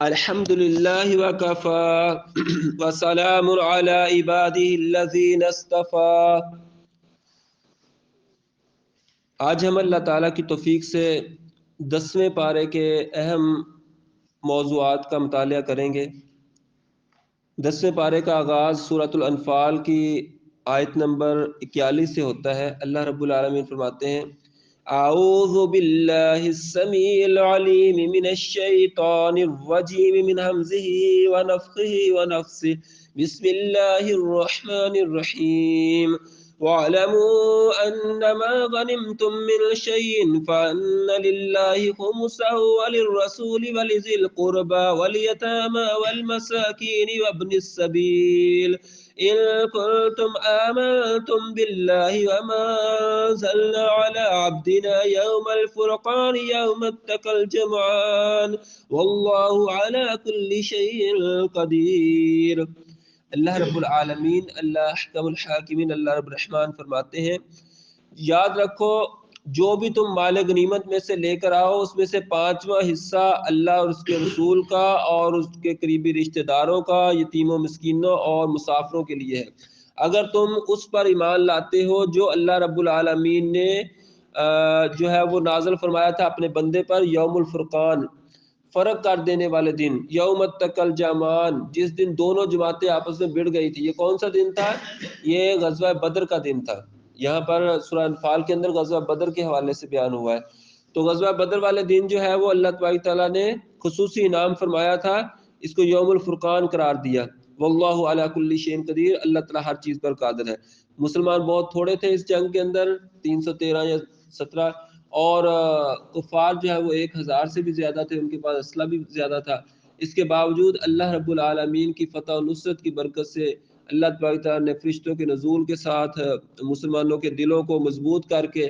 الحمد للہ وکفى وسلام علی عباده الذین اصطفى۔ آج ہم اللہ تعالیٰ کی توفیق سے 10ویں پارے کے اہم موضوعات کا مطالعہ کریں گے۔ 10ویں پارے کا آغاز سورۃ الانفال کی آیت نمبر 41 سے ہوتا ہے۔ اللہ رب العالمین فرماتے ہیں: اعوذ باللہ السمیع العلیم من الشیطان الرجیم من ہمزہ ونفخہ ونفثہ، بسم اللہ الرحمن الرحیم۔ وَاعْلَمُوا أَنَّمَا غَنِمْتُم مِّن شَيْءٍ فَأَنَّ لِلَّهِ خُمُسَهُ وَلِلرَّسُولِ وَلِذِي الْقُرْبَى وَالْيَتَامَى وَالْمَسَاكِينِ وَابْنِ السَّبِيلِ إِن كُنتُمْ آمَنتُم بِاللَّهِ وَمَا أَنزَلْنَا عَلَىٰ عَبْدِنَا يَوْمَ الْفُرْقَانِ يَوْمَ التَّقَى الْجَمْعَانِ وَاللَّهُ عَلَىٰ كُلِّ شَيْءٍ قَدِيرٌ۔ اللہ رب العالمین، اللہ احکم الحاکمین، اللہ رب الرحمن فرماتے ہیں: یاد رکھو جو بھی تم مال غنیمت میں سے لے کر آؤ اس میں سے 5واں حصہ اللہ اور اس کے رسول کا اور اس کے قریبی رشتہ داروں کا، یتیموں، مسکینوں اور مسافروں کے لیے ہے، اگر تم اس پر ایمان لاتے ہو جو اللہ رب العالمین نے جو ہے وہ نازل فرمایا تھا اپنے بندے پر یوم الفرقان، فرق کر دینے والے دن، یوم التقى الجمعان، جس دن دونوں جماعتیں آپس میں بڑھ گئی تھی۔ یہ کون سا دن تھا؟ یہ غزوہ بدر کا دن تھا۔ یہاں پر سورہ انفال کے اندر غزوہ بدر کے حوالے سے بیان ہوا ہے۔ تو غزوہ بدر والے دن جو ہے وہ اللہ تبارک تعالیٰ نے خصوصی انعام فرمایا تھا، اس کو یوم الفرقان قرار دیا۔ واللہ علی کل شیء قدیر، اللہ تعالیٰ ہر چیز پر قادر ہے۔ مسلمان بہت تھوڑے تھے اس جنگ کے اندر، 313 یا 17، اور کفار جو ہے وہ 1000 سے بھی زیادہ تھے، ان کے پاس اسلحہ بھی زیادہ تھا۔ اس کے باوجود اللہ رب العالمین کی فتح و نصرت کی برکت سے اللہ تبارک تعالیٰ نے فرشتوں کے نزول کے ساتھ مسلمانوں کے دلوں کو مضبوط کر کے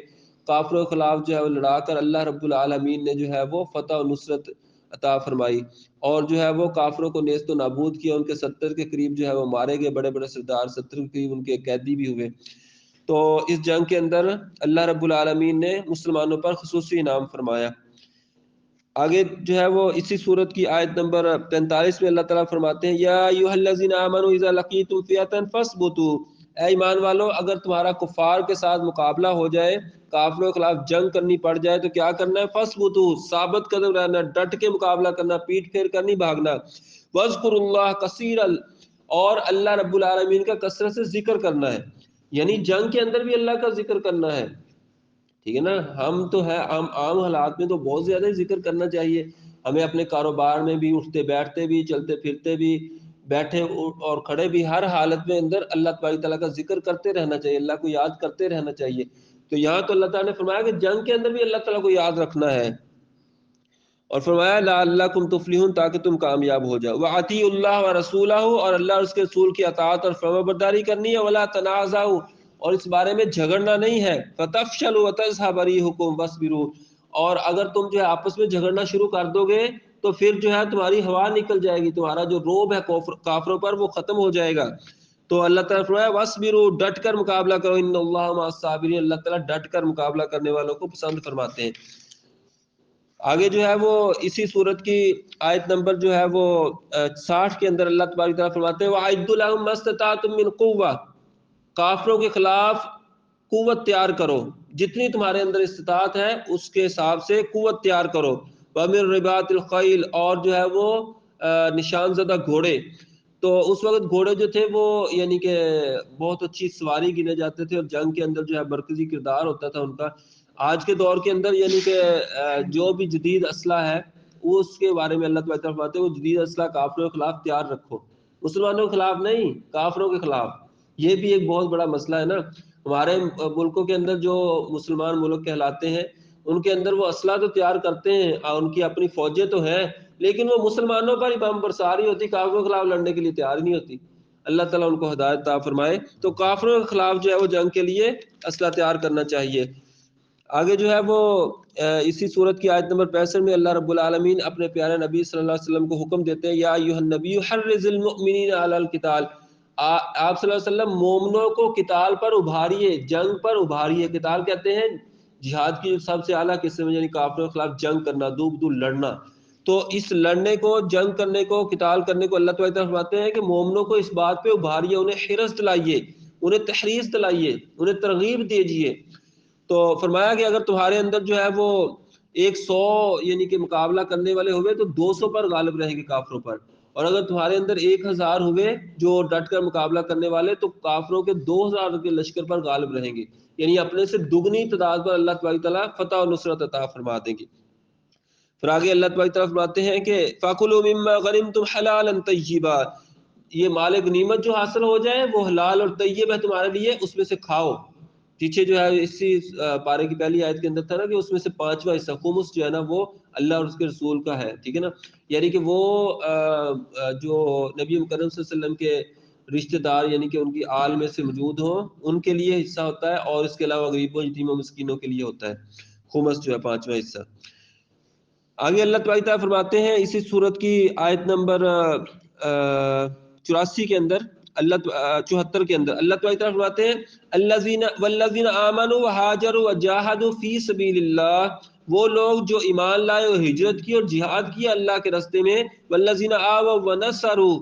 کافروں کے خلاف جو ہے وہ لڑا کر اللہ رب العالمین نے جو ہے وہ فتح و نصرت عطا فرمائی، اور جو ہے وہ کافروں کو نیست و نابود کیا۔ ان کے 70 کے قریب جو ہے وہ مارے گئے، بڑے بڑے سردار 70 کے قریب ان کے قیدی بھی ہوئے۔ تو اس جنگ کے اندر اللہ رب العالمین نے مسلمانوں پر خصوصی انعام فرمایا۔ آگے جو ہے وہ اسی صورت کی آیت نمبر 45 میں اللہ تعالیٰ فرماتے ہیں: یا ایھا الذین آمنوا اذا لقیتم فئۃ فاثبتوا، اے ایمان والو اگر تمہارا کفار کے ساتھ مقابلہ ہو جائے، کافروں کے خلاف جنگ کرنی پڑ جائے تو کیا کرنا ہے؟ فاثبتوا، ثابت قدم رہنا، ڈٹ کے مقابلہ کرنا، پیٹ پھیر کر نہیں بھاگنا۔ واذکروا اللہ کثیرا، اور اللہ رب العالمین کا کثرت سے ذکر کرنا ہے، یعنی جنگ کے اندر بھی اللہ کا ذکر کرنا ہے، ٹھیک ہے نا۔ ہم تو ہے عام حالات میں تو بہت زیادہ ذکر کرنا چاہیے، ہمیں اپنے کاروبار میں بھی، اٹھتے بیٹھتے بھی، چلتے پھرتے بھی، بیٹھے اور کھڑے بھی، ہر حالت میں اندر اللہ تبارک تعالیٰ کا ذکر کرتے رہنا چاہیے، اللہ کو یاد کرتے رہنا چاہیے۔ تو یہاں تو اللہ تعالیٰ نے فرمایا کہ جنگ کے اندر بھی اللہ تعالیٰ کو یاد رکھنا ہے، اور فرمایا لعلکم تفلحون، تاکہ تم کامیاب ہو جاؤ۔ وَأَطِیعُوا اللَّهَ وَرَسُولَهُ، اور اللہ اور اس کے رسول کی اطاعت اور فرمانبرداری کرنی ہے۔ وَلَا تَنَازَعُوا، اور اس بارے میں جھگڑنا نہیں ہے۔ فَتَفْشَلُوا وَتَذْهَبَ رِيحُكُمْ وَاصْبِرُوا، اور اگر تم جو ہے آپس میں جھگڑنا شروع کر دو گے تو پھر جو ہے تمہاری ہوا نکل جائے گی، تمہارا جو روب ہے کافروں پر وہ ختم ہو جائے گا۔ تو اللہ تعالیٰ فرمایا وَاصْبِرُوا، ڈٹ کر مقابلہ کرو، ان اللہ مع الصابرین، اللہ تعالیٰ ڈٹ کر مقابلہ کرنے والوں کو پسند فرماتے ہیں۔ آگے جو ہے وہ اسی صورت کی آیت نمبر جو ہے وہ 60 کے اندر اللہ تبارک تعالیٰ فرماتے ہیں وَأَعِدُّوا لَهُم مَّا اسْتَطَعْتُم مِّن قُوَّةٍ، کافروں کے خلاف قوت تیار کرو، جتنی تمہارے اندر استطاعت ہے اس کے حساب سے قوت تیار کرو۔ وَمِن رِبَاطِ الْخَيْلِ، اور جو ہے وہ نشان زدہ گھوڑے، تو اس وقت گھوڑے جو تھے وہ یعنی کہ بہت اچھی سواری گنے جاتے تھے، اور جنگ کے اندر جو ہے مرکزی کردار ہوتا تھا ان کا۔ آج کے دور کے اندر یعنی کہ جو بھی جدید اسلحہ ہے اس کے بارے میں اللہ تعالیٰ فرماتے ہیں وہ جدید اسلحہ کافروں کے خلاف تیار رکھو، مسلمانوں کے خلاف نہیں، کافروں کے خلاف۔ یہ بھی ایک بہت بڑا مسئلہ ہے نا، ہمارے ملکوں کے اندر جو مسلمان ملک کہلاتے ہیں ان کے اندر وہ اسلحہ تو تیار کرتے ہیں اور ان کی اپنی فوجیں تو ہیں، لیکن وہ مسلمانوں پر ہی بم برساری ہوتی، کافروں کے خلاف لڑنے کے لیے تیار نہیں ہوتی۔ اللہ تعالیٰ ان کو ہدایت عطا فرمائے۔ تو کافروں کے خلاف جو ہے وہ جنگ کے لیے اسلحہ تیار کرنا چاہیے۔ آگے جو ہے وہ اسی صورت کی آیت نمبر 65 میں اللہ رب العالمین اپنے پیارے نبی صلی اللہ علیہ وسلم کو حکم دیتے ہیں یا ایھا النبی حرض المؤمنین علی القتال، آپ صلی اللہ علیہ وسلم مومنوں کو قتال پر ابھاریے، جنگ پر ابھاریے۔ قتال کہتے ہیں جہاد کی سب سے اعلیٰ قسم، یعنی کافروں کے خلاف جنگ کرنا، دو بدو لڑنا۔ تو اس لڑنے کو، جنگ کرنے کو، قتال کرنے کو اللہ تعالیٰ فرماتے ہیں کہ مومنوں کو اس بات پہ ابھاریے، انہیں حرص دلائیے، انہیں تحریص دلائیے، انہیں ترغیب دیجیے۔ تو فرمایا کہ اگر تمہارے اندر جو ہے وہ 100 یعنی کہ مقابلہ کرنے والے ہوئے تو 200 پر غالب رہیں گے کافروں پر، اور اگر تمہارے اندر 1000 ہوئے جو ڈٹ کر مقابلہ کرنے والے تو کافروں کے 2000 کے لشکر پر غالب رہیں گے، یعنی اپنے سے دگنی تعداد پر اللہ تبارک تعالیٰ فتح و نصرت عطا فرما دیں گے۔ پھر آگے اللہ تبارک تعالیٰ فرماتے ہیں کہ فَكُلُوا مِمَّا غَنِمْتُمْ حَلَالًا طَيِّبًا، یہ مال غنیمت جو حاصل ہو جائے وہ حلال اور طیب ہے تمہارے لیے، اس میں سے کھاؤ۔ پیچھے جو ہے اسی پارے کی پہلی آیت کے اندر تھا نا کہ اس میں سے 5واں حصہ خمس جو ہے نا وہ اللہ اور اس کے رسول کا ہے، ٹھیک ہے نا، یعنی کہ وہ جو نبی مکرم صلی اللہ علیہ وسلم کے رشتہ دار یعنی کہ ان کی آل میں سے موجود ہوں ان کے لیے حصہ ہوتا ہے، اور اس کے علاوہ غریبوں، یتیموں، مسکینوں کے لیے ہوتا ہے خمس جو ہے 5واں حصہ۔ آگے اللہ تعالیٰ فرماتے ہیں اسی صورت کی آیت نمبر 84 کے اندر، اللہ 74 کے اندر اللہ تعالیٰ فرماتے ہیں الذین والذین آمنوا وہاجروا وجاہدوا فی سبیل اللہ، وہ لوگ جو ایمان لائے اور ہجرت کی اور جہاد کیا اللہ کے راستے میں، والذین آووا ونصروا،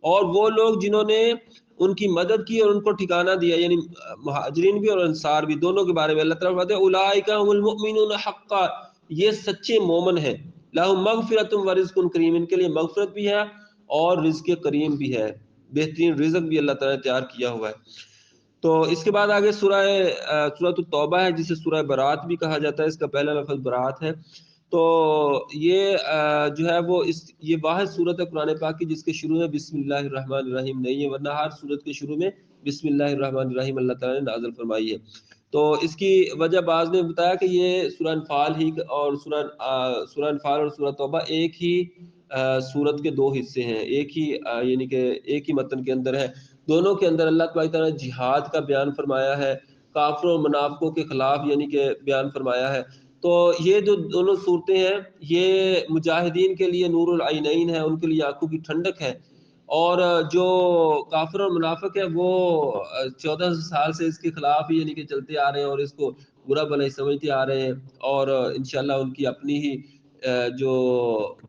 اور وہ لوگ جنہوں نے ان کی مدد کی اور ان کو ٹھکانہ دیا، یعنی مہاجرین بھی اور انصار بھی، دونوں کے بارے میں اللہ تعالیٰ فرماتے ہیں اولئک هم المؤمنون حقا، یہ سچے مومن ہیں، لہم مغفرۃ ورزق کریم، ان کے لیے مغفرت بھی ہے اور رزق کریم بھی ہے، بہترین رزق بھی اللہ تعالیٰ نے تیار کیا ہوا ہے۔ تو اس کے بعد آگے سورۃ التوبہ ہے جسے سورہ برات بھی کہا جاتا ہے، اس کا پہلا لفظ برات ہے۔ تو یہ جو ہے وہ یہ واحد صورت ہے قرآن پاک کی جس کے شروع میں بسم اللہ الرحمن الرحیم نہیں ہے، ورنہ ہر صورت کے شروع میں بسم اللہ الرحمن الرحیم اللہ تعالیٰ نے نازل فرمائی ہے۔ تو اس کی وجہ بعض نے بتایا کہ یہ سورہ انفال ہی اور سورہ انفال اور سورہ توبہ ایک ہی سورت کے دو حصے ہیں، ایک ہی یعنی کہ ایک ہی متن کے اندر ہے، دونوں کے اندر اللہ تعالیٰ نے جہاد کا بیان فرمایا ہے، کافروں اور منافقوں کے خلاف یعنی کہ بیان فرمایا ہے۔ تو یہ جو دونوں صورتیں ہیں یہ مجاہدین کے لیے نور العینین ہے، ان کے لیے آنکھوں کی ٹھنڈک ہے، اور جو کافر اور منافق ہے وہ 14 سال سے اس کے خلاف ہی یعنی کہ چلتے آ رہے ہیں اور اس کو برا بھلا ہی سمجھتے آ رہے ہیں، اور انشاءاللہ ان کی اپنی ہی جو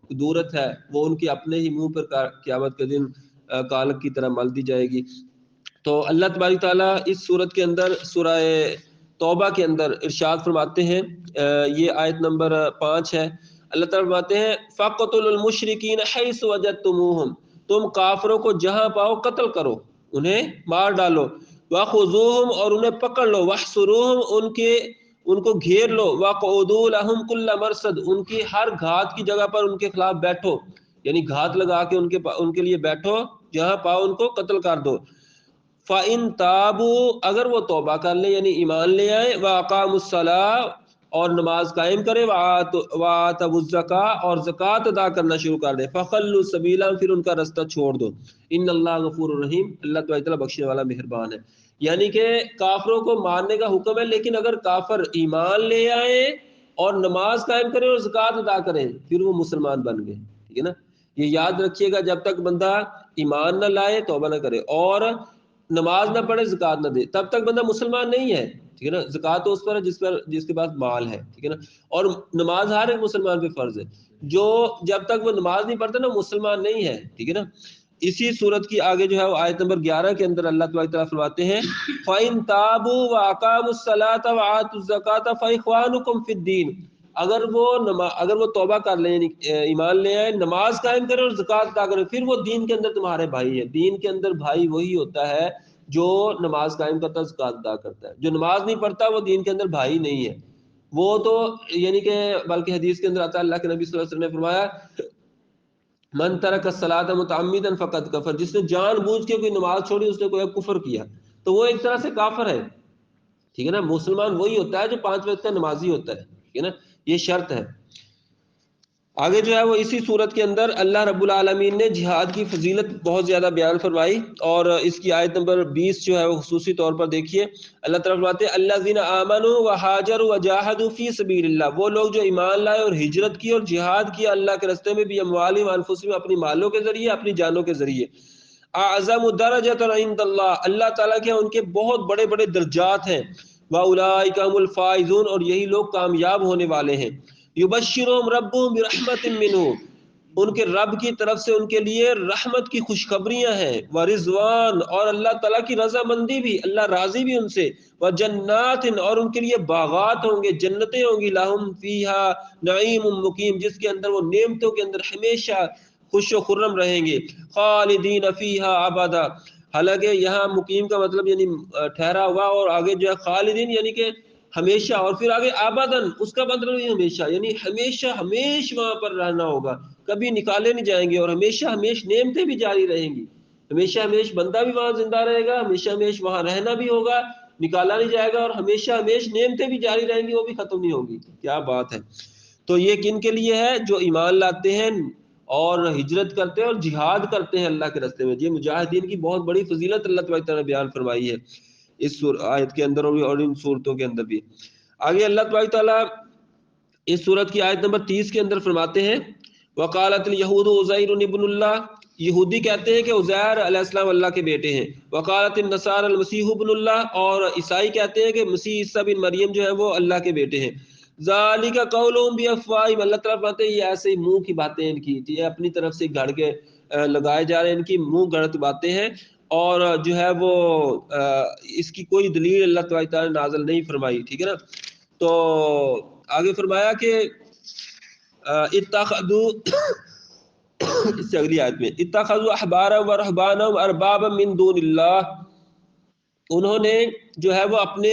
قدورت ہے وہ ان کے اپنے ہی منہ پر قیامت کے دن کالک کی طرح مل دی جائے گی۔ تو اللہ تبارک تعالیٰ اس صورت کے اندر سورہ توبہ کے اندر ارشاد فرماتے ہیں، یہ آیت نمبر 5 ہے، اللہ تعالیٰ فرماتے ہیں فَقْتُلُوا الْمُشْرِكِينَ حَيْثُ وَجَدتُّمُوهُمْ، تم کافروں کو جہاں پاؤ قتل کرو، انہیں مار ڈالو، وَخُذُوهُمْ، اور انہیں پکڑ لو، وَاحْصُرُوهُمْ، ان کو گھیر لو، وَقْعُدُوا لَهُمْ كُلَّ مَرْصَدٍ، ان کی ہر گھات کی جگہ پر ان کے خلاف بیٹھو، یعنی گھات لگا کے ان کے لیے بیٹھو، جہاں پاؤ ان کو قتل کر دو۔ فَإِن تَابُوا، اگر وہ توبہ کر لیں یعنی ایمان لے آئیں، وَأَقَامُوا الصَّلَاةَ، اور نماز قائم کرے، وَآتَوُا الزَّکَاۃَ، اور زکوٰۃ ادا کرنا شروع کر دے، فَخَلُّوا سَبِیلَهُمْ، پھر ان کا رستہ چھوڑ دو، ان اللہ غفور الرحیم، اللہ تعالیٰ بخشنے والا مہربان ہے۔ یعنی کہ کافروں کو مارنے کا حکم ہے، لیکن اگر کافر ایمان لے آئیں اور نماز قائم کریں اور زکوٰۃ ادا کریں پھر وہ مسلمان بن گئے، ٹھیک ہے نا، یہ یاد رکھیے گا، جب تک بندہ ایمان نہ لائے، توبہ نہ کرے اور نماز نہ پڑھے، زکوٰۃ نہ دے، تب تک بندہ مسلمان نہیں ہے، ٹھیک ہے نا۔ زکوٰۃ تو اس پر ہے جس کے پاس مال ہے، ٹھیک ہے نا، اور نماز ہر ایک مسلمان پہ فرض ہے، جو جب تک وہ نماز نہیں پڑھتا نا مسلمان نہیں ہے، ٹھیک ہے نا۔ اسی صورت کی آگے جو ہے وہ آیت نمبر 11 کے اندر اللہ تعالیٰ فرماتے ہیں فَإِن تَابُوا وَأَقَامُوا الصَّلَاةَ وَآتُوا الزَّكَاةَ فَإِخْوَانُكُمْ فِي الدِّينِ، اگر وہ توبہ کر لیں یعنی ایمان لے آئے، نماز قائم کریں اور زکوٰۃ ادا کریں، پھر وہ دین کے اندر تمہارے بھائی ہے۔ دین کے اندر بھائی وہی ہوتا ہے جو نماز قائم کرتا ہے، زکوٰۃ ادا کرتا ہے، جو نماز نہیں پڑھتا وہ دین کے اندر بھائی نہیں ہے، وہ تو یعنی کہ بلکہ حدیث کے اندر آتا ہے اللہ کے نبی صلی اللہ علیہ وسلم نے فرمایا من ترک الصلاۃ متعمدا فقد کفر، جس نے جان بوجھ کے کوئی نماز چھوڑی اس نے کوئی کفر کیا، تو وہ ایک طرح سے کافر ہے، ٹھیک ہے نا۔ مسلمان وہی ہوتا ہے جو 5 وقت کا نمازی ہوتا ہے، ٹھیک ہے نا، یہ شرط ہے۔ آگے جو ہے وہ اسی صورت کے اندر اللہ رب العالمین نے جہاد کی فضیلت بہت زیادہ بیان فرمائی، اور اس کی آیت نمبر 20 جو ہے وہ خصوصی طور پر دیکھیے، اللہ تعالیٰ فرماتے ہیں الذین آمنوا وہاجروا وجاہدوا فی سبیل اللہ، وہ لوگ جو ایمان لائے اور ہجرت کی اور جہاد کیا اللہ کے راستے میں بھی اموالہم وانفسہم، اپنی مالوں کے ذریعے، اپنی جانوں کے ذریعے، اعظم درجۃ عند اللہ، اللہ تعالیٰ کے ان کے بہت بڑے بڑے درجات ہیں، واولئک هم الفائزون، اور یہی لوگ کامیاب ہونے والے ہیں، یبشرہم ربہم برحمت منہ، ان کے رب کی طرف سے ان کے لیے رحمت کی خوشخبریاں ہیں، ورضوان اور اللہ تعالیٰ کی رضامندی بھی، اللہ راضی بھی ان سے، وجنات اور ان کے لیے باغات ہوں گے، جنتیں ہوں گی، لہم فیہا نعیم مقیم جس کے اندر وہ نعمتوں کے اندر ہمیشہ خوش و خرم رہیں گے، خالدین فیہا ابدا، حالانکہ یہاں مقیم کا مطلب یعنی ٹھہرا ہوا، اور آگے جو ہے خالدین یعنی کہ ہمیشہ، اور پھر آگے آبادن اس کا مطلب یہ ہمیشہ، یعنی ہمیشہ ہمیش وہاں پر رہنا ہوگا، کبھی نکالے نہیں جائیں گے، اور ہمیشہ ہمیش نعمتیں بھی جاری رہیں گی، ہمیشہ ہمیش بندہ بھی وہاں زندہ رہے گا، ہمیشہ ہمیش وہاں رہنا بھی ہوگا، نکالا نہیں جائے گا، اور ہمیشہ ہمیش نعمتیں بھی جاری رہیں گی، وہ بھی ختم نہیں ہوگی۔ کیا بات ہے! تو یہ کن کے لیے ہے؟ جو ایمان لاتے ہیں اور ہجرت کرتے ہیں اور جہاد کرتے ہیں اللہ کے راستے میں۔ یہ مجاہدین کی بہت بڑی فضیلت اللہ تعالیٰ نے بیان فرمائی ہے اس آیت کے اندر اور ان صورتوں کے اندر بھی۔ آگے اللہ تعالیٰ اس صورت کی آیت نمبر 30 کے اندر فرماتے ہیں وقالت الیہود عزیر ابن اللہ، یہودی کہتے ہیں کہ عزیر علیہ السلام اللہ کے بیٹے ہیں، وقالت النصارى المسیح ابن اللہ، اور عیسائی کہتے ہیں کہ مسیح عیسیٰ بن مریم جو ہے وہ اللہ کے بیٹے ہیں۔ ذالک قولهم بافواہہم، اللہ تعالیٰ فرماتے ہیں یہ ایسے منہ کی باتیں ان کی، یہ اپنی طرف سے گھڑ کے لگائے جا رہے ہیں، ان کی منہ گڑت باتیں ہیں، اور جو ہے وہ اس کی کوئی دلیل اللہ تعالیٰ نے نازل نہیں فرمائی، ٹھیک ہے نا۔ تو آگے فرمایا کہ اتخذوا اس سے اگلی آیت میں اتخذوا احبارهم ورهبانهم اربابا من دون اللہ، انہوں نے جو ہے وہ اپنے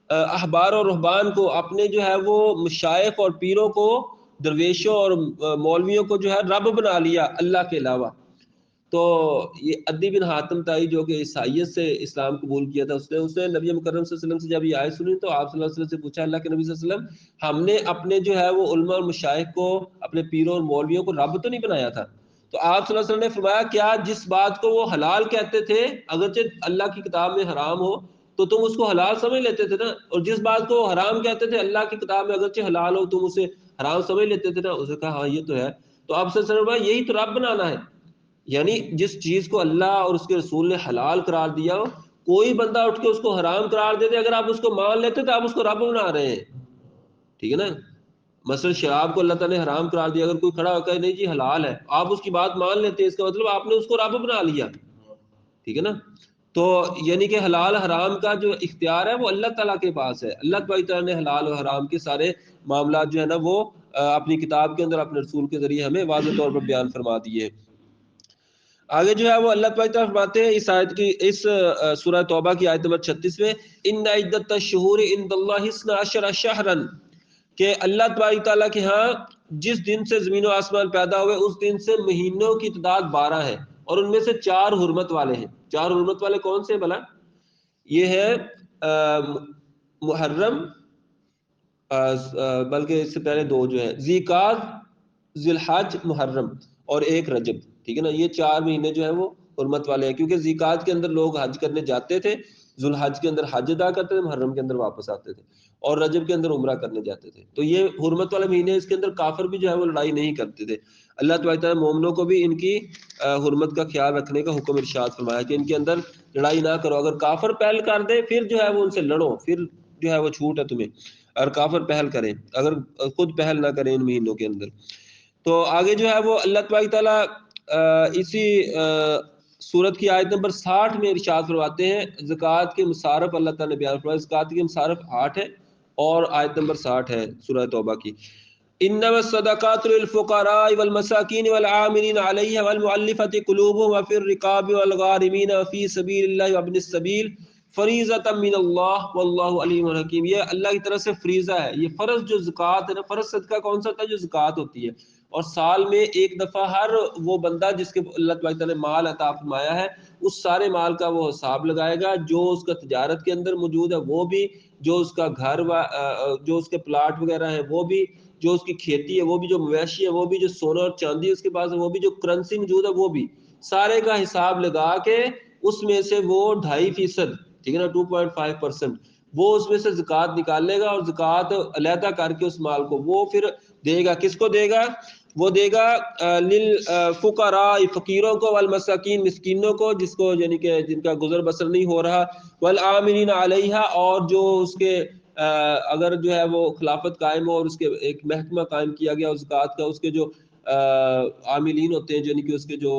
احبار اور رہبان کو، اپنے جو ہے وہ مشائخ اور پیروں کو، درویشوں اور مولویوں کو جو ہے رب بنا لیا اللہ کے علاوہ۔ تو یہ عدی بن حاتم تائی جو کہ عیسائیت سے اسلام قبول کیا تھا، اس نے نبی مکرم صلی اللہ علیہ وسلم سے جب یہ آیت سنی تو آپ صلی اللہ علیہ وسلم سے پوچھا، اللہ کے نبی صلی اللہ علیہ وسلم ہم نے اپنے جو ہے وہ علماء اور مشائخ کو، اپنے پیروں اور مولویوں کو رب تو نہیں بنایا تھا؟ تو آپ صلی اللہ علیہ وسلم نے فرمایا کیا جس بات کو وہ حلال کہتے تھے اگرچہ اللہ کی کتاب میں حرام ہو تو تم اس کو حلال سمجھ لیتے تھے نا، اور جس بات کو وہ حرام کہتے تھے اللہ کی کتاب میں اگرچہ حلال ہو تم اسے حرام سمجھ لیتے تھے نا؟ اسے کہا ہاں یہ تو ہے۔ تو آپ صلی اللہ علیہ وسلم یہی تو رب بنانا ہے، یعنی جس چیز کو اللہ اور اس کے رسول نے حلال قرار دیا ہو، کوئی بندہ اٹھ کے اس کو حرام قرار دے دے، اگر آپ اس کو مان لیتے تو آپ اس کو رب بنا رہے ہیں، ٹھیک ہے نا۔ مثلا شراب کو اللہ تعالیٰ نے حرام قرار دیا، اگر کوئی کھڑا ہو کہ نہیں جی حلال ہے، آپ اس کی بات مان لیتے ہیں، اس کا مطلب آپ نے اس کو رب بنا لیا، ٹھیک ہے نا۔ تو یعنی کہ حلال حرام کا جو اختیار ہے وہ اللہ تعالیٰ کے پاس ہے، اللہ تعالیٰ نے حلال و حرام کے سارے معاملات جو ہے نا وہ اپنی کتاب کے اندر اپنے رسول کے ذریعے ہمیں واضح طور پر بیان فرما دیے۔ آگے جو ہے وہ اللہ تعالیٰ فرماتے ہیں اس آیت کی، اس سورہ توبہ کی آیت نمبر 36 میں ان عدت الشہور عند اللہ 12 شہرا، کہ اللہ تعالیٰ کے ہاں جس دن سے زمین و آسمان پیدا ہوئے اس دن سے مہینوں کی تعداد 12 ہے، اور ان میں سے 4 حرمت والے ہیں۔ 4 حرمت والے کون سے بھلا؟ یہ ہے محرم، بلکہ اس سے پہلے 2 جو ہے ذی القعدہ، ذی الحج، محرم، اور 1 رجب، ٹھیک ہے نا۔ یہ 4 مہینے جو ہیں وہ حرمت والے ہیں، کیونکہ ذی القعدہ کے اندر لوگ حج کرنے جاتے تھے، ذو الحج کے اندر حج ادا کرتے تھے، محرم کے اندر واپس آتے تھے، اور رجب کے اندر عمرہ کرنے جاتے تھے۔ تو یہ حرمت والے مہینے، اس کے اندر کافر بھی جو ہے وہ لڑائی نہیں کرتے تھے۔ اللہ تعالیٰ مومنوں کو بھی ان کی حرمت کا خیال رکھنے کا حکم ارشاد فرمایا کہ ان کے اندر لڑائی نہ کرو، اگر کافر پہل کر دے پھر جو ہے وہ ان سے لڑو، پھر جو ہے وہ چھوٹ ہے تمہیں، اور کافر پہل کریں، اگر خود پہل نہ کریں ان مہینوں کے اندر۔ تو آگے جو ہے وہ اللہ تعالیٰ اسی سورت کی آیت نمبر 60 میں ارشاد فرماتے ہیں، زکوٰۃ کے مصارف اللہ تعالیٰ نے بیان فرمایا، زکوٰۃ کے مصارف 8 ہے اور آیت نمبر 60 ہے سورہ توبہ کی۔ انما الصدقات للفقراء والمساکین والعاملین علیہا والمؤلفۃ قلوبهم وفی الرقاب والغارمین وفی سبیل اللہ وابن السبیل فریضۃ من اللہ واللہ علیم حکیم۔ یہ اللہ کی طرف سے فریضہ ہے، یہ فرض جو زکوٰۃ ہے نا، فرض صدقہ کون سا ہوتا ہے؟ جو زکوٰۃ ہوتی ہے، اور سال میں ایک دفعہ ہر وہ بندہ جس کے اللہ تعالیٰ نے مال عطا فرمایا ہے اس سارے مال کا وہ حساب لگائے گا، جو اس کا تجارت کے اندر موجود ہے وہ بھی، جو اس کا گھر جو اس کے پلاٹ وغیرہ ہیں وہ بھی، جو اس کی کھیتی ہے وہ بھی، جو مویشی ہے وہ بھی، جو سونا اور چاندی اس کے پاس ہے وہ بھی، جو کرنسی موجود ہے وہ بھی، سارے کا حساب لگا کے اس میں سے وہ 2.5%، ٹھیک ہے نا، 2.5% وہ اس میں سے زکوٰۃ نکال لے گا، اور زکوٰۃ علیحدہ کر کے اس مال کو وہ پھر دے گا۔ کس کو دے گا؟ وہ دے گا للفقراء، فقیروں کو، والمساکین، مسکینوں کو، جس کو یعنی کہ جن کا گزر بسر نہیں ہو رہا، والعاملین علیہا، اور جو اس کے اگر جو ہے وہ خلافت قائم ہو اور اس کے ایک محکمہ قائم کیا گیا زکوٰۃ کا، اس کے جو عاملین ہوتے ہیں یعنی کہ اس کے جو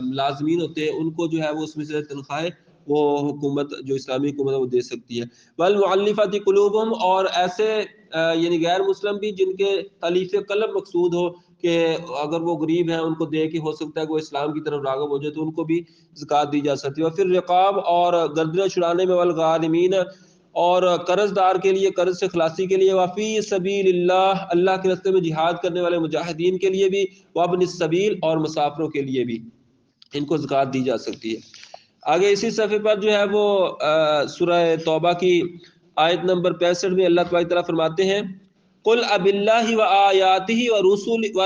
ملازمین ہوتے ہیں ان کو جو ہے وہ اس میں سے تنخواہیں وہ حکومت جو اسلامی حکومت ہے وہ دے سکتی ہے. والمؤلفۃ قلوبہم، اور ایسے یعنی غیر مسلم بھی جن کے تالیف قلب مقصود ہو کہ اگر وہ غریب ہیں ان کو دے کے ہو سکتا ہے کہ وہ اسلام کی طرف راغب ہو جائے تو ان کو بھی زکوٰۃ دی جا سکتی ہے. اور پھر رقاب اور گردنیں چھڑانے میں، والغارمین اور قرض دار کے لیے قرض سے خلاصی کے لیے، وفی سبیل اللہ اللہ کے راستے میں جہاد کرنے والے مجاہدین کے لیے بھی، وابن السبیل اور مسافروں کے لیے بھی ان کو زکوٰۃ دی جا سکتی ہے. آگے اسی صفحے پر جو ہے وہ سورہ توبہ کی آیت نمبر 65 میں اللہ تبارک تعالیٰ فرماتے ہیں قل اب اللہ و آیاتہ و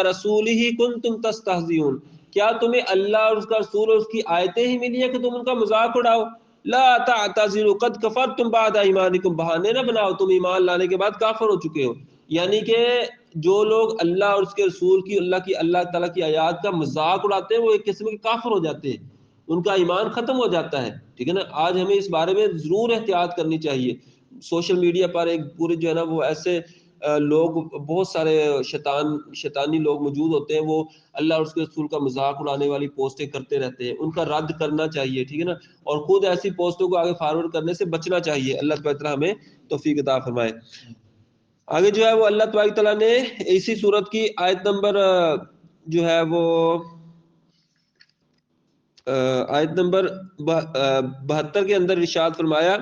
رسولہ کنتم تستہزئون، کیا تمہیں اللہ اور اس کا رسول اور اس کی آیتیں ہی ملی ہیں کہ تم ان کا مذاق اڑاؤ؟ لا تعتذروا قد کفرتم بعد ایمانکم، بہانے نہ بناؤ تم ایمان لانے کے بعد کافر ہو چکے ہو. یعنی کہ جو لوگ اللہ اور اس کے رسول کی اللہ تعالیٰ کی آیات کا مذاق اڑاتے ہیں وہ ایک قسم کے کافر ہو جاتے ہیں، ان کا ایمان ختم ہو جاتا ہے. ٹھیک ہے نا. آج ہمیں اس بارے میں ضرور احتیاط کرنی چاہیے. سوشل میڈیا پر ایک پورے جو ہے نا وہ ایسے لوگ بہت سارے شیطانی لوگ موجود ہوتے ہیں، وہ اللہ اور اس کے رسول کا مذاق اڑانے والی پوسٹیں کرتے رہتے ہیں. ان کا رد کرنا چاہیے. ٹھیک ہے نا. اور خود ایسی پوسٹوں کو آگے فارورڈ کرنے سے بچنا چاہیے. اللہ تبارک تعالیٰ ہمیں توفیق عطا فرمائے. آگے جو ہے وہ اللہ تبارک تعالیٰ نے اسی سورت کی آیت نمبر جو ہے وہ آیت نمبر 72 کے اندر ارشاد فرمایا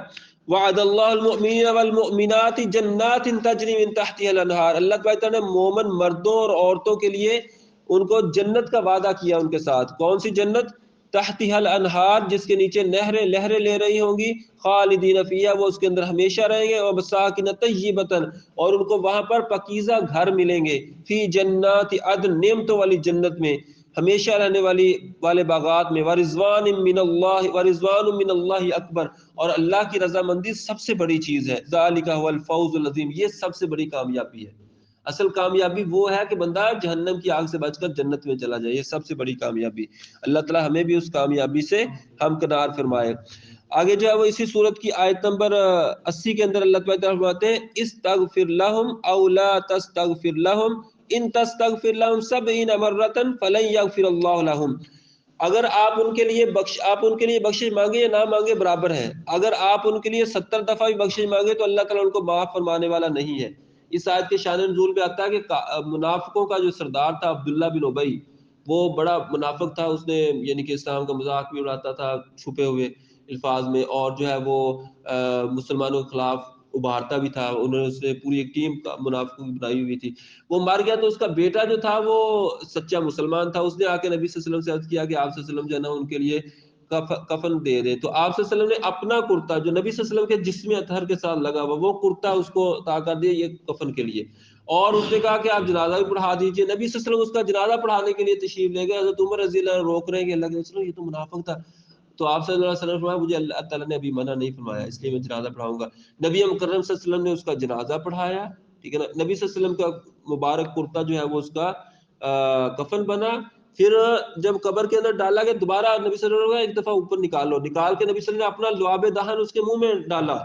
وعد اللہ المؤمنین والمؤمنات جنات تجری من تحتها الانہار، اللہ تبارک تعالیٰ نے مومن مردوں اور عورتوں کے لیے ان کو جنت کا وعدہ کیا ان کے ساتھ. کون سی جنت؟ تحتها الانہار، جس کے نیچے نہریں لہریں لے رہی ہوں گی، خالدین فیہا، وہ اس کے اندر ہمیشہ رہیں گے، ومساکن طیبۃ، اور ان کو وہاں پر پاکیزہ گھر ملیں گے، فی جنات عدن، نعمتوں والی جنت میں، ہمیشہ رہنے والے باغات میں، ورضوان من اللہ اکبر، اور اللہ کی رضامندی سب سے بڑی چیز ہے. ذالک هو الفوز العظیم، یہ سب سے بڑی کامیابی ہے. اصل کامیابی وہ ہے کہ بندہ جہنم کی آگ سے بچ کر جنت میں چلا جائے، یہ سب سے بڑی کامیابی. اللہ تعالی ہمیں بھی اس کامیابی سے ہمکنار فرمائے. آگے جو ہے وہ اسی سورت کی آیت نمبر 80 کے اندر اللہ تعالی فرماتے ہیں استغفر لهم او لا تستغفر لهم ان تستغفر لهم 70 مرۃ فلن یغفر اللہ لهم، اگر آپ ان کے لیے بخشش مانگے یا نہ مانگے برابر ہے. اگر آپ ان کے لیے 70 دفعہ بھی بخشش مانگے تو اللہ تعالیٰ ان کو معاف فرمانے والا نہیں ہے. اس آیت کے شان نزول میں آتا ہے کہ منافقوں کا جو سردار تھا عبداللہ بن ابی، وہ بڑا منافق تھا. اس نے یعنی کہ اسلام کا مذاق بھی اڑاتا تھا چھپے ہوئے الفاظ میں، اور جو ہے وہ مسلمانوں کے خلاف ابھارتا بھی تھا. اس نے پوری ایک ٹیم منافقوں کی بنائی ہوئی تھی. وہ مر گیا تو اس کا بیٹا جو تھا وہ سچا مسلمان تھا. اس نے آ کے نبی صلی اللہ علیہ وسلم سے عرض کیا کہ آپ صلی اللہ علیہ وسلم جو ہے نا ان کے لیے کفن دے دے. تو آپ صلی اللہ علیہ وسلم نے اپنا کرتا جو نبی صلی اللہ علیہ وسلم کے جسم اطہر کے ساتھ لگا ہوا وہ کرتا اس کو عطا کر دیا یہ کفن کے لیے. اور اس نے کہا کہ آپ جنازہ بھی پڑھا دیجئے. نبی صلی اللہ علیہ وسلم اس کا جنازہ پڑھانے کے لیے تشریف لے گئے. حضرت عمر رضی اللہ عنہ روک رہے ہیں کہ اللہ کے رسول یہ تو منافق تھا. تو آپ صلی اللہ علیہ وسلم فرمایا مجھے اللہ تعالیٰ نے ابھی منع نہیں فرمایا اس لیے میں جنازہ پڑھاؤں گا. نبی مکرم صلی اللہ علیہ وسلم نے اس کا جنازہ پڑھایا. ٹھیک ہے نا. نبی صلی اللہ علیہ وسلم کا مبارک کرتا جو ہے وہ اس کا کفن بنا. پھر جب قبر کے اندر ڈالا گیا دوبارہ نبی صلی اللہ علیہ وسلم ایک دفعہ اوپر نکال کے نبی صلی اللہ علیہ وسلم نے اپنا لعاب دہن اس کے منہ میں ڈالا.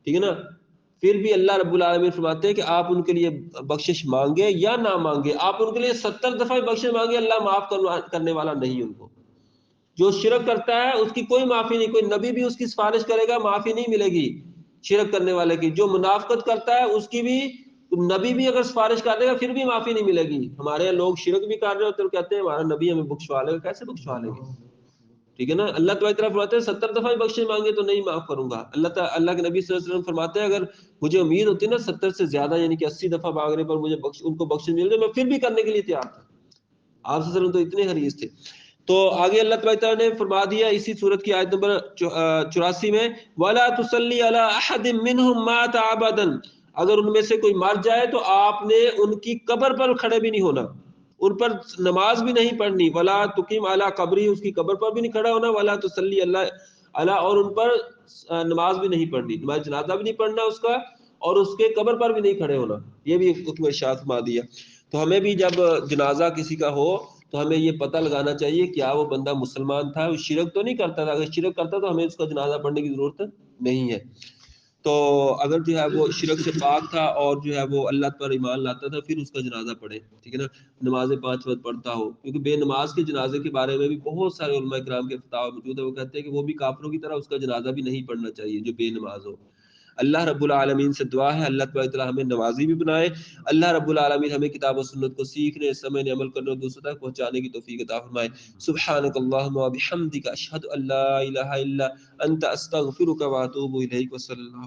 ٹھیک ہے نا. پھر بھی اللہ رب العالمین فرماتے ہیں کہ آپ ان کے لیے بخشش مانگے یا نہ مانگے، آپ ان کے لیے 70 دفعہ بخشش مانگے، اللہ معاف کرنے والا نہیں. ان کو جو شرک کرتا ہے اس کی کوئی معافی نہیں، کوئی نبی بھی اس کی سفارش کرے گا معافی نہیں ملے گی شرک کرنے والے کی. جو منافقت کرتا ہے اس کی بھی نبی بھی اگر سفارش کر دے گا پھر بھی معافی نہیں ملے گی. ہمارے یہاں لوگ شرک بھی کر رہے ہوتے ہیں اور کہتے ہیں ہمارا نبی ہمیں بخشوا لے گا. کیسے بخشوا لے گا؟ ٹھیک ہے نا. اللہ تعالیٰ طرف فرماتے ہیں 70 دفعہ بخشش مانگے تو نہیں معاف کروں گا. اللہ کے نبی صلی اللہ علیہ وسلم فرماتے ہیں اگر مجھے امید ہوتی نا 70 سے زیادہ یعنی کہ 80 دفعہ مانگنے پر مجھے ان کو بخشش مل جائے میں پھر بھی کرنے کے لیے تیار تھا. آپ صلی اللہ علیہ وسلم تو اتنے حریص تھے. تو آگے اللہ تعالیٰ نے فرما دیا اسی سورت کی آیت نمبر 84 میں وَلَا تُصَلِّ عَلَىٰ أَحَدٍ مِّنْهُمْ مَاتَ أَبَدًا، اگر ان میں سے کوئی مر جائے تو آپ نے ان کی قبر پر کھڑے بھی نہیں ہونا، ان پر نماز بھی نہیں پڑھنی. وَلَا تُقِيمْ عَلَىٰ قَبْرِهِ، اس کی قبر پر بھی نہیں کھڑا ہونا. وَلَا تُصَلِّ عَلَىٰ، اور ان پر نماز بھی نہیں پڑھنی، نماز جنازہ بھی نہیں پڑھنا اس کا، اور اس کے قبر پر بھی نہیں کھڑے ہونا. یہ بھی ایک حکم ارشاد فرما دیا. تو ہمیں بھی جب جنازہ کسی کا ہو تو ہمیں یہ پتہ لگانا چاہیے کیا وہ بندہ مسلمان تھا، وہ شرک تو نہیں کرتا تھا. اگر شرک کرتا تو ہمیں اس کا جنازہ پڑھنے کی ضرورت نہیں ہے. تو اگر جو ہے وہ شرک سے پاک تھا اور جو ہے وہ اللہ پر ایمان لاتا تھا پھر اس کا جنازہ پڑھے، ٹھیک ہے نا، نماز 5 وقت پڑھتا ہو، کیونکہ بے نماز کے جنازے کے بارے میں بھی بہت سارے علماء کرام کے فتاوی موجود ہے، وہ کہتے ہیں کہ وہ بھی کافروں کی طرح اس کا جنازہ بھی نہیں پڑھنا چاہیے جو بے نماز ہو۔ اللہ رب العالمین سے دعا ہے اللہ تبارک تعالیٰ ہمیں نمازی بھی بنائے، اللہ رب العالمین ہمیں کتاب و سنت کو سیکھنے، سمجھنے، عمل کرنے اور دوسروں تک پہنچانے کی توفیق عطا فرمائے۔ سبحانک اللہم و بحمدک اشہد ان لا الہ الا انت استغفرک و اتوب الیک، وصلی اللہ